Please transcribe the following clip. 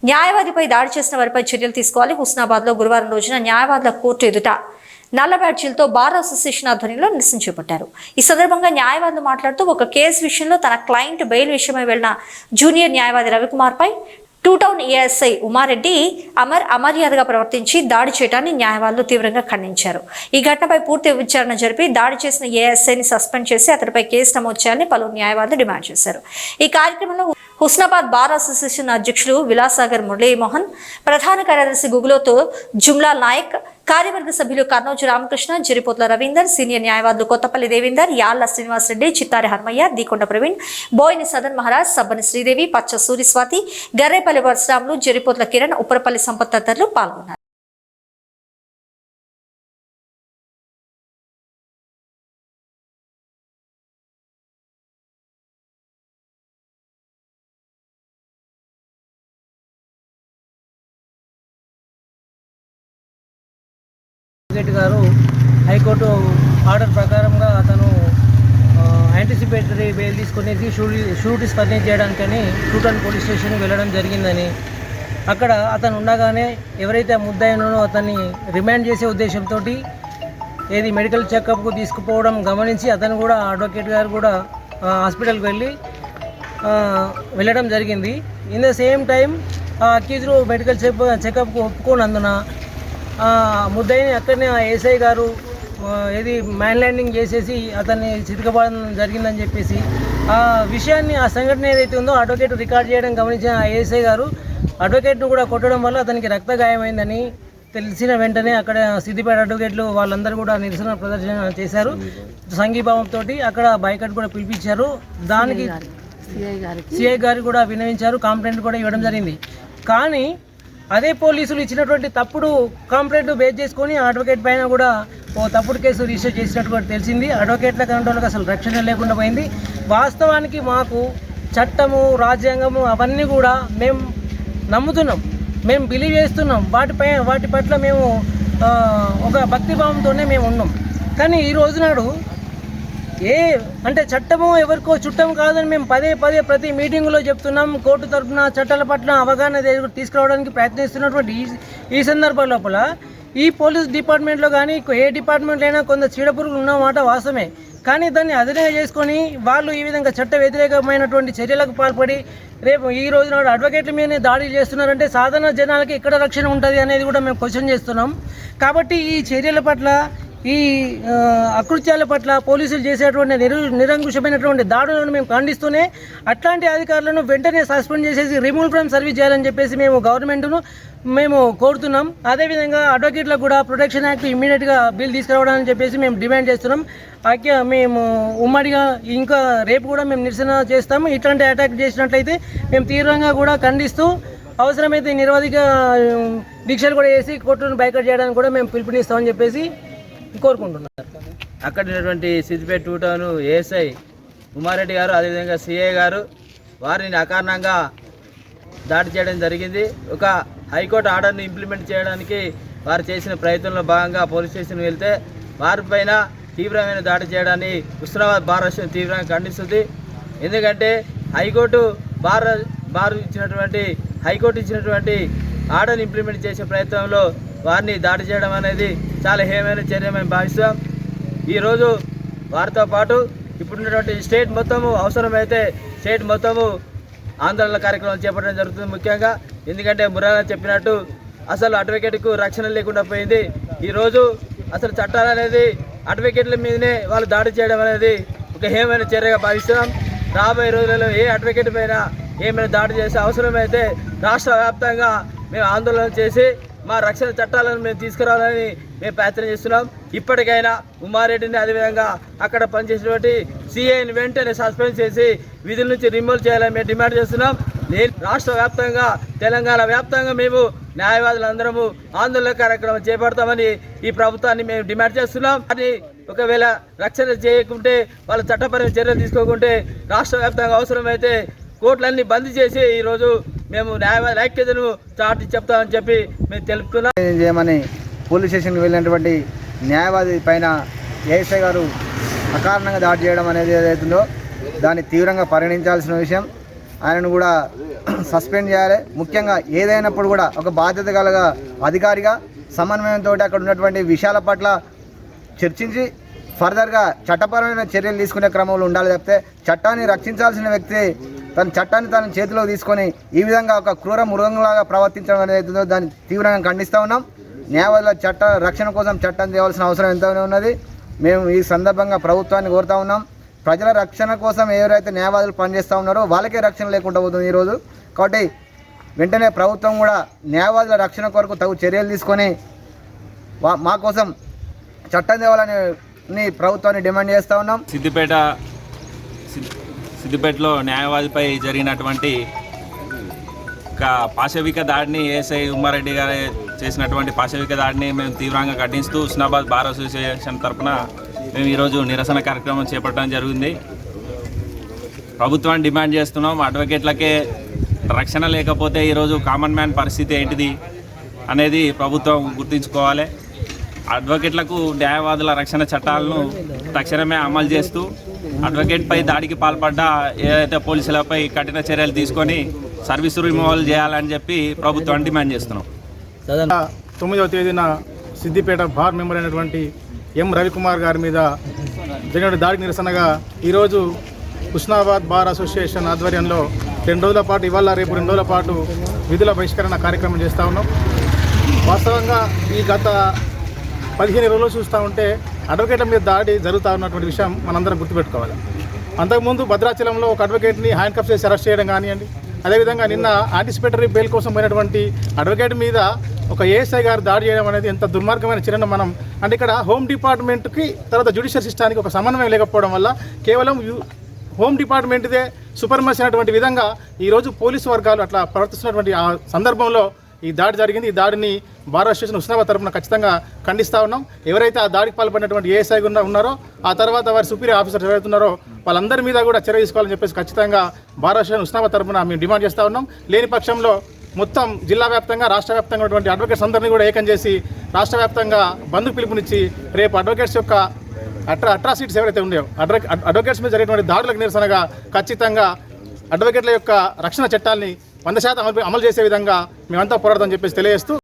న్యాయవాదిపై దాడి చేసిన వారిపై చర్యలు తీసుకోవాలి. హుస్నాబాద్లో గురువారం రోజున న్యాయవాదుల కోర్టు ఎదుట నల్ల బ్యాడ్జీలతో బార్ అసోసియేషన్ ఆధ్వర్యంలో నిరసన చేపట్టారు. ఈ సందర్భంగా న్యాయవాదులు మాట్లాడుతూ ఒక కేసు విషయంలో తన క్లయింట్ బెయిల్ విషయమై వెళ్లిన జూనియర్ న్యాయవాది రవికుమార్పై టూ టౌన్ ఏఎస్ఐ ఉమారెడ్డి అమర్యాదగా ప్రవర్తించి దాడి చేయడాన్ని న్యాయవాదులు తీవ్రంగా ఖండించారు. ఈ ఘటనపై పూర్తి విచారణ జరిపి దాడి చేసిన ఏఎస్ఐని సస్పెండ్ చేసి అతడిపై కేసు నమోదు చేయాలని పలువురు న్యాయవాదులు డిమాండ్ చేశారు. ఈ కార్యక్రమంలో హుస్నాబాద్ బార్ అసోసియేషన్ అధ్యక్షులు విలాసాగర్ మురళీమోహన్, ప్రధాన కార్యదర్శి గుగులోతు జుమ్లా నాయక్, కార్యవర్గ సభ్యులు కర్నోజు రామకృష్ణ, జరిపోతుల రవీందర్, సీనియర్ న్యాయవాదులు కొత్తపల్లి దేవేందర్, యాళ్ల శ్రీనివాసరెడ్డి, చిత్తారి హర్మయ్య, దీకొండ ప్రవీణ్, బోయిని సదన్ మహారాజ్, సబ్బని శ్రీదేవి, పచ్చ సూరిస్వాతి, గర్రేపల్లి పరశురాములు, జరిపోతుల కిరణ్, ఉప్పరపల్లి సంపత్ తదితరులు పాల్గొన్నారు. గారు హైకోర్టు ఆర్డర్ ప్రకారంగా అతను యాంటిసిపేటరీ బెయిల్ తీసుకునేసి షూరిటీస్ ఫర్నిచ్ చేయడానికని టూటన్ పోలీస్ స్టేషన్ వెళ్ళడం జరిగిందని, అక్కడ అతను ఉండగానే ఎవరైతే ముద్దాయినో అతన్ని రిమాండ్ చేసే ఉద్దేశంతో ఏది మెడికల్ చెకప్కు తీసుకుపోవడం గమనించి అతను కూడా అడ్వకేట్ గారు కూడా హాస్పిటల్కి వెళ్ళడం జరిగింది. In the same time accused medical చెకప్కు ఒప్పుకోనందున ముద్దాయిని అక్కడనే ఏఎస్ఐ గారు ఏది మ్యాన్ ల్యాండింగ్ చేసేసి అతన్ని చితకబడడం జరిగిందని చెప్పేసి ఆ విషయాన్ని, ఆ సంఘటన ఏదైతే ఉందో అడ్వకేట్ రికార్డ్ చేయడం గమనించిన ఏఎస్ఐ గారు అడ్వకేట్ను కూడా కొట్టడం వల్ల అతనికి రక్త గాయమైందని తెలిసిన వెంటనే అక్కడ సిద్దిపేట అడ్వకేట్లు వాళ్ళందరూ కూడా నిరసన ప్రదర్శన చేశారు. సంఘీభావంతో అక్కడ బైకట్ కూడా పిలిపించారు. దానికి సిఐ గారు కూడా విన్నవించారు, కంప్లైంట్ కూడా ఇవ్వడం జరిగింది. కానీ అదే పోలీసులు ఇచ్చినటువంటి తప్పుడు కంప్లైంట్ బేస్ చేసుకొని అడ్వకేట్ పైన కూడా ఓ తప్పుడు కేసు రిజిస్టర్ చేసినట్టు కూడా తెలిసింది. అడ్వకేట్ల కంట్రోల్కి అసలు రక్షణ లేకుండా పోయింది. వాస్తవానికి మాకు చట్టము, రాజ్యాంగము అవన్నీ కూడా మేము నమ్ముతున్నాం, మేము బిలీవ్ చేస్తున్నాం. వాటి పట్ల మేము ఒక భక్తిభావంతోనే మేము ఉన్నాం. కానీ ఈ రోజునాడు అంటే చట్టము ఎవరికో చుట్టం కాదని మేము పదే ప్రతి మీటింగులో చెప్తున్నాం. కోర్టు తరఫున చట్టాల పట్ల అవగాహన తీసుకురావడానికి ప్రయత్నిస్తున్నటువంటి ఈ సందర్భం లోపల ఈ పోలీస్ డిపార్ట్మెంట్లో కానీ ఏ డిపార్ట్మెంట్లో అయినా కొంత చీడపురుగులు ఉన్నమాట వాస్తవమే. కానీ దాన్ని అదనంగా చేసుకొని వాళ్ళు ఈ విధంగా చట్ట వ్యతిరేకమైనటువంటి చర్యలకు పాల్పడి రేపు ఈ రోజు నాడు అడ్వకేట్ల మీదనే దాడులు చేస్తున్నారంటే సాధారణ జనాలకి ఎక్కడ రక్షణ ఉంటుంది అనేది కూడా మేము క్వశ్చన్ చేస్తున్నాం. కాబట్టి ఈ చర్యల పట్ల, ఈ అకృత్యాల పట్ల పోలీసులు చేసేటువంటి నిరంకుశమైనటువంటి దాడులను మేము ఖండిస్తూనే అట్లాంటి అధికారులను వెంటనే సస్పెండ్ చేసేసి రిమూవ్ ఫ్రమ్ సర్వీస్ చేయాలని చెప్పేసి మేము గవర్నమెంట్ను మేము కోరుతున్నాం. అదేవిధంగా అడ్వకేట్లకు కూడా ప్రొటెక్షన్ యాక్ట్ ఇమ్మీడియట్గా బిల్ తీసుకురావడాలని చెప్పేసి మేము డిమాండ్ చేస్తున్నాం. మేము ఉమ్మడిగా ఇంకా రేపు కూడా మేము నిరసన చేస్తాము. ఇట్లాంటి అటాక్ చేసినట్లయితే మేము తీవ్రంగా కూడా ఖండిస్తూ అవసరమైతే నిరవధిక దీక్షలు కూడా వేసి కోర్టును బైకట్ చేయడానికి కూడా మేము పిలుపునిస్తామని చెప్పేసి కోరుకుంటున్నారు. అక్కడ ఉన్నటువంటి Siddipet two town ASI Uma Reddy గారు, అదేవిధంగా సిఐ గారు వారిని అకారణంగా దాడి చేయడం జరిగింది. ఒక హైకోర్టు ఆర్డర్ని ఇంప్లిమెంట్ చేయడానికి వారు చేసిన ప్రయత్నంలో భాగంగా పోలీస్ స్టేషన్కి వెళ్తే వారిపైన తీవ్రమైన దాడి చేయడాన్ని హుస్నాబాద్ బార్ అసోసియేషన్ తీవ్రంగా ఖండిస్తుంది. ఎందుకంటే హైకోర్టు ఇచ్చినటువంటి ఆర్డర్ని ఇంప్లిమెంట్ చేసే ప్రయత్నంలో వారిని దాడి చేయడం అనేది చాలా హేయమైన చర్య మేము భావిస్తాం. ఈరోజు వారితో పాటు ఇప్పుడున్నటువంటి స్టేట్ మొత్తము అవసరమైతే స్టేట్ మొత్తము ఆందోళన కార్యక్రమం చేపట్టడం జరుగుతుంది. ముఖ్యంగా ఎందుకంటే మురారా చెప్పినట్టు అసలు అడ్వకేట్కు రక్షణ లేకుండా పోయింది. ఈరోజు అసలు చట్టాలు అనేది అడ్వకేట్ల మీదనే వాళ్ళు దాడి చేయడం అనేది ఒక హేయమైన చర్యగా భావిస్తున్నాం. రాబోయే రోజులలో ఏ అడ్వకేట్ పైన ఏమైనా దాడి చేసే అవసరమైతే రాష్ట్ర వ్యాప్తంగా మేము ఆందోళన చేసి మా రక్షణ చట్టాలను మేము తీసుకురావాలని మేము ప్రయత్నం చేస్తున్నాం. ఇప్పటికైనా ఉమారెడ్డిని, అదేవిధంగా అక్కడ పనిచేసినటువంటి సిఐని వెంటనే సస్పెండ్ చేసి విధుల నుంచి రిమూవ్ చేయాలని మేము డిమాండ్ చేస్తున్నాం. రాష్ట్ర వ్యాప్తంగా, తెలంగాణ వ్యాప్తంగా మేము న్యాయవాదులందరము ఆందోళన కార్యక్రమం చేపడతామని ఈ ప్రభుత్వాన్ని మేము డిమాండ్ చేస్తున్నాం. అని ఒకవేళ రక్షణ చేయకుంటే, వాళ్ళ చట్టపరమైన చర్యలు తీసుకోకుంటే రాష్ట్ర వ్యాప్తంగా అవసరమైతే కోర్టులన్నీ బంద్ చేసి ఈరోజు మేము న్యాయవాదుల ఐక్యతను చాటి చెప్తామని చెప్పి మేము తెలుపుతున్నాం. చేయమని పోలీస్ స్టేషన్కి వెళ్ళినటువంటి న్యాయవాది పైన ఏఎస్ఐ గారు అకారణంగా దాడి చేయడం అనేది ఏదైతుందో దాన్ని తీవ్రంగా పరిగణించాల్సిన విషయం. ఆయనను కూడా సస్పెండ్ చేయాలి. ముఖ్యంగా ఏదైనప్పుడు కూడా ఒక బాధ్యత గల అధికారిగా సమన్వయంతో అక్కడ ఉన్నటువంటి విషయాల పట్ల చర్చించి ఫర్దర్గా చట్టపరమైన చర్యలు తీసుకునే క్రమంలో ఉండాలి తప్పితే చట్టాన్ని రక్షించాల్సిన వ్యక్తి చట్టాన్ని తన చేతిలో తీసుకొని ఈ విధంగా ఒక క్రూర మృగంలాగా ప్రవర్తించడం అనేది దాన్ని తీవ్రంగా ఖండిస్తూ ఉన్నాం. న్యాయవాదుల చట్ట రక్షణ కోసం చట్టం తేవాల్సిన అవసరం ఎంతగానో ఉన్నది. మేము ఈ సందర్భంగా ప్రభుత్వాన్ని కోరుతా ఉన్నాం. ప్రజల రక్షణ కోసం ఎవరైతే న్యాయవాదులు పనిచేస్తూ ఉన్నారో వాళ్ళకే రక్షణ లేకుండా పోతుంది ఈరోజు. కాబట్టి వెంటనే ప్రభుత్వం కూడా న్యాయవాదుల రక్షణ కొరకు తగు చర్యలు తీసుకొని మా కోసం చట్టం తేవాలని ప్రభుత్వాన్ని డిమాండ్ చేస్తూ ఉన్నాం. సిద్దిపేటలో న్యాయవాదిపై జరిగినటువంటి పాశవిక దాడిని ఏఎస్ఐ ఉమ్మారెడ్డి గారు చేసినటువంటి పాశవిక దాడిని మేము తీవ్రంగా ఖండిస్తూ హుస్నాబాద్ బార్ అసోసియేషన్ తరఫున మేము ఈరోజు నిరసన కార్యక్రమం చేపట్టడం జరిగింది. ప్రభుత్వాన్ని డిమాండ్ చేస్తున్నాం. అడ్వకేట్లకే రక్షణ లేకపోతే ఈరోజు కామన్ మ్యాన్ పరిస్థితి ఏంటిది అనేది ప్రభుత్వం గుర్తుంచుకోవాలి. అడ్వకేట్లకు న్యాయవాదుల రక్షణ చట్టాలను తక్షణమే అమలు చేస్తూ అడ్వకేట్పై దాడికి పాల్పడ్డ ఏదైతే పోలీసులపై కఠిన చర్యలు తీసుకొని సర్వీస్ రిమూవల్ చేయాలని చెప్పి ప్రభుత్వాన్ని డిమాండ్ చేస్తున్నాం. 9వ తేదీన సిద్దిపేట బార్ మెంబర్ అయినటువంటి ఎం రవికుమార్ గారి మీద జరిగిన దాడికి నిరసనగా ఈరోజు హుస్నాబాద్ బార్ అసోసియేషన్ ఆధ్వర్యంలో 2 రోజుల పాటు ఇవాళ రేపు 2 రోజుల పాటు విధుల బహిష్కరణ కార్యక్రమం చేస్తూ ఉన్నాం. వాస్తవంగా ఈ గత 15 రోజులు చూస్తూ ఉంటే అడ్వకేట్ల మీద దాడి జరుగుతూ ఉన్నటువంటి విషయం మనందరం గుర్తుపెట్టుకోవాలి. అంతకుముందు భద్రాచలంలో ఒక అడ్వకేట్ని హ్యాండ్ కప్ చేసి అరెస్ట్ చేయడం కానివ్వండి, అదేవిధంగా నిన్న యాంటిసిపేటరీ బెయిల్ కోసం పోయినటువంటి అడ్వకేట్ మీద ఒక ఏఎస్ఐ గారు దాడి చేయడం అనేది ఎంత దుర్మార్గమైన చర్యను మనం అంటే ఇక్కడ హోమ్ డిపార్ట్మెంట్కి తర్వాత జ్యుడిషియల్ సిస్టానికి ఒక సమన్వయం లేకపోవడం వల్ల కేవలం హోమ్ డిపార్ట్మెంట్దే సుపర్మస్ అయినటువంటి విధంగా ఈరోజు పోలీసు వర్గాలు అట్లా ప్రవర్తిస్తున్నటువంటి ఆ సందర్భంలో ఈ దాడి జరిగింది. ఈ దాడిని బార్ అసోసియేషన్ హుస్నాబాద్ తరఫున ఖచ్చితంగా ఖండిస్తూ ఉన్నాం. ఎవరైతే ఆ దాడికి పాల్పడినటువంటి ఏఎస్ఐ ఉన్నారో ఆ తర్వాత వారి సుపీరియర్ ఆఫీసర్స్ ఎవరైతున్నారో వాళ్ళందరి మీద కూడా చర్య తీసుకోవాలని చెప్పేసి ఖచ్చితంగా బార్ అసోసియేషన్ హుస్నాబాద్ తరఫున మేము డిమాండ్ చేస్తూ ఉన్నాం. లేని పక్షంలో మొత్తం జిల్లా వ్యాప్తంగా రాష్ట్ర వ్యాప్తంగా ఉన్నటువంటి అడ్వకేట్స్ అందరినీ కూడా ఏకం చేసి రాష్ట్ర వ్యాప్తంగా బంద్ పిలుపునిచ్చి రేపు అడ్వకేట్స్ యొక్క అట్రాసిటీస్ ఎవరైతే ఉన్నాయో అడ్వకేట్స్ మీద జరిగినటువంటి దాడులకు నిరసనగా ఖచ్చితంగా అడ్వకేట్ల యొక్క రక్షణ చట్టాల్ని 100% అమలు చేసే విధంగా మేమంతా పోరాడతామని చెప్పేసి తెలియజేస్తూ